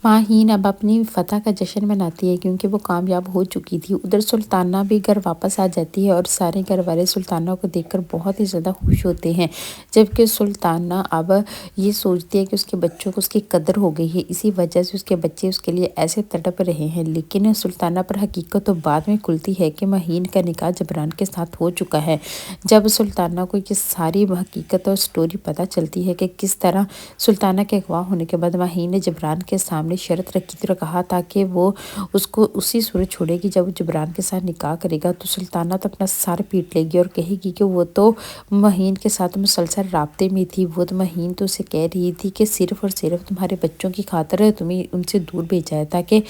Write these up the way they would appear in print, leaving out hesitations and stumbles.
ماہین اب اپنی فتح کا جشن مناتی ہے کیونکہ وہ کامیاب ہو چکی تھی۔ ادھر سلطانہ بھی گھر واپس آ جاتی ہے اور سارے گھر والے سلطانہ کو دیکھ کر بہت ہی زیادہ خوش ہوتے ہیں، جبکہ سلطانہ اب یہ سوچتی ہے کہ اس کے بچوں کو اس کی قدر ہو گئی ہے، اسی وجہ سے اس کے بچے اس کے لیے ایسے تڑپ رہے ہیں۔ لیکن سلطانہ پر حقیقت تو بعد میں کھلتی ہے کہ ماہین کا نکاح جبران کے ساتھ ہو چکا ہے۔ جب سلطانہ کو یہ ساری حقیقت اور سٹوری پتہ چلتی ہے کہ کس طرح سلطانہ کے اغوا ہونے کے بعد ماہین نے جبران کے سامنے شرط رکھی تھی اور کہا تھا کہ وہ اس کو اسی صورت چھوڑے گی جب وہ جبران کے ساتھ نکاح کرے گا، تو سلطانہ تو اپنا سر پیٹ لے گی اور کہے گی کہ وہ تو ماہین کے ساتھ مسلسل رابطے میں تھی، وہ تو ماہین تو اسے کہہ رہی تھی کہ صرف اور صرف تمہارے بچوں کی خاطر تمہیں ان سے دور بھیجا ہے تاکہ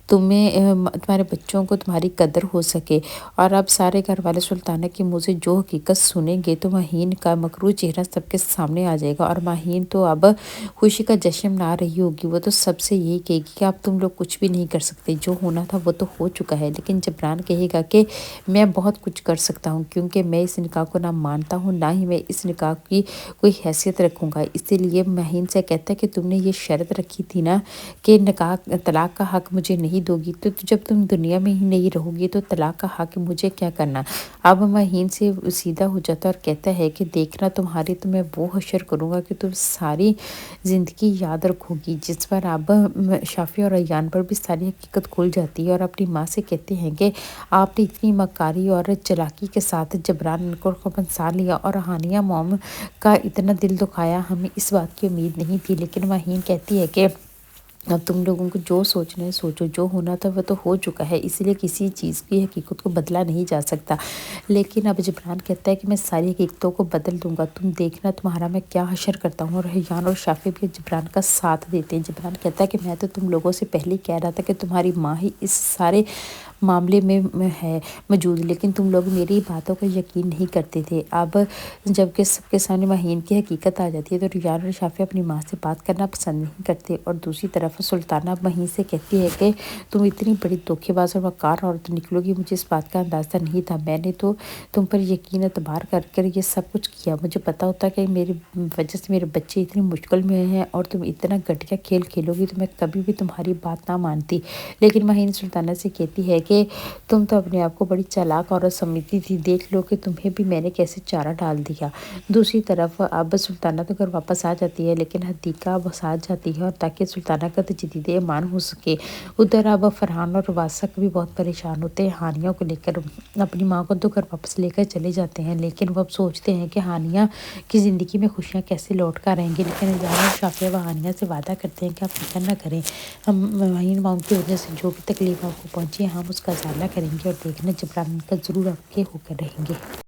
تمہارے بچوں کو تمہاری قدر ہو سکے۔ اور اب سارے گھر والے سلطانہ کے منہ سے جو حقیقت سنیں گے تو ماہین کا مکروہ چہرہ سب کے سامنے آ جائے گا، اور ماہین تو اب خوشی کا جشن منا رہی ہوگی۔ وہ تو سب سے یہی کہے گی کہ اب تم لوگ کچھ بھی نہیں کر سکتے، جو ہونا تھا وہ تو ہو چکا ہے۔ لیکن جبران کہے گا کہ میں بہت کچھ کر سکتا ہوں کیونکہ میں اس نکاح کو نہ مانتا ہوں، نہ ہی میں اس نکاح کی کوئی حیثیت رکھوں گا۔ اسی لیے ماہین سے کہتا ہے کہ تم نے یہ شرط رکھی تھی نا کہ طلاق کا حق مجھے نہیں دو گی، تو جب تم دنیا میں ہی نہیں رہو گی تو طلاق کا حق مجھے کیا کرنا۔ اب ماہین سے سیدھا ہو جاتا اور کہتا ہے کہ دیکھنا تمہاری تو میں وہ حشر کروں گا کہ تم ساری زندگی یاد رکھو گی۔ جس پر اب شافی اور ریان پر بھی ساری حقیقت کھل جاتی ہے اور اپنی ماں سے کہتے ہیں کہ آپ نے اتنی مکاری اور چلاکی کے ساتھ جبران کو پھنسا لیا اور ہانیہ موم کا اتنا دل دکھایا، ہمیں اس بات کی امید نہیں تھی۔ لیکن ماہین کہتی ہے کہ اب تم لوگوں کو جو سوچنا ہے سوچو، جو ہونا تھا وہ تو ہو چکا ہے، اس لیے کسی چیز کی حقیقت کو بدلا نہیں جا سکتا۔ لیکن اب جبران کہتا ہے کہ میں ساری حقیقتوں کو بدل دوں گا، تم دیکھنا تمہارا میں کیا حشر کرتا ہوں۔ اور ریان اور شافی بھی جبران کا ساتھ دیتے ہیں۔ جبران کہتا ہے کہ میں تو تم لوگوں سے پہلے کہہ رہا تھا کہ تمہاری ماں ہی اس سارے معاملے میں ہے موجود، لیکن تم لوگ میری باتوں کو یقین نہیں کرتے تھے۔ اب جب کہ سب کے سامنے ماہین کی حقیقت آ جاتی ہے تو ریان اور شافی اپنی ماں سے بات کرنا پسند نہیں کرتے، اور دوسری طرف سلطانہ ماہین سے کہتی ہے کہ تم اتنی بڑی دھوکے باز اور مکار عورت نکلو گی، مجھے اس بات کا اندازہ نہیں تھا، میں نے تو تم پر یقین اعتبار کر کر یہ سب کچھ کیا، مجھے پتا ہوتا کہ میری وجہ سے میرے بچے اتنی مشکل میں ہیں اور تم اتنا گھٹیا کھیل کھیلو گی تو میں کبھی بھی تمہاری بات نہ مانتی۔ لیکن ماہین سلطانہ سے کہتی ہے کہ تم تو اپنے آپ کو بڑی چالاک عورت سمجھتی تھی، دیکھ لو کہ تمہیں بھی میں نے کیسے چارہ ڈال دیا۔ دوسری طرف اب سلطانہ تو گھر واپس آ جاتی ہے، لیکن حدیقہ اب ساتھ جاتی ہے اور تاکہ سلطانہ کا تجدید ایمان ہو سکے۔ ادھر اب فرحان اور واسق بھی بہت پریشان ہوتے ہیں ہانیہ کو لے کر، اپنی ماں کو تو گھر واپس لے کر چلے جاتے ہیں، لیکن وہ اب سوچتے ہیں کہ ہانیہ کی زندگی میں خوشیاں کیسے لوٹ کر آئیں گی۔ لیکن ریان اور شافیہ و ہانیہ سے وعدہ کرتے ہیں کہ آپ فکر نہ کریں، ہم ماہین موم کی وجہ سے جو بھی تکلیف آپ کو پہنچی ہے ہم اس کا ازالہ کریں گے، اور دیکھنا جبران کا ضرور آپ کے ہو کر رہیں گے۔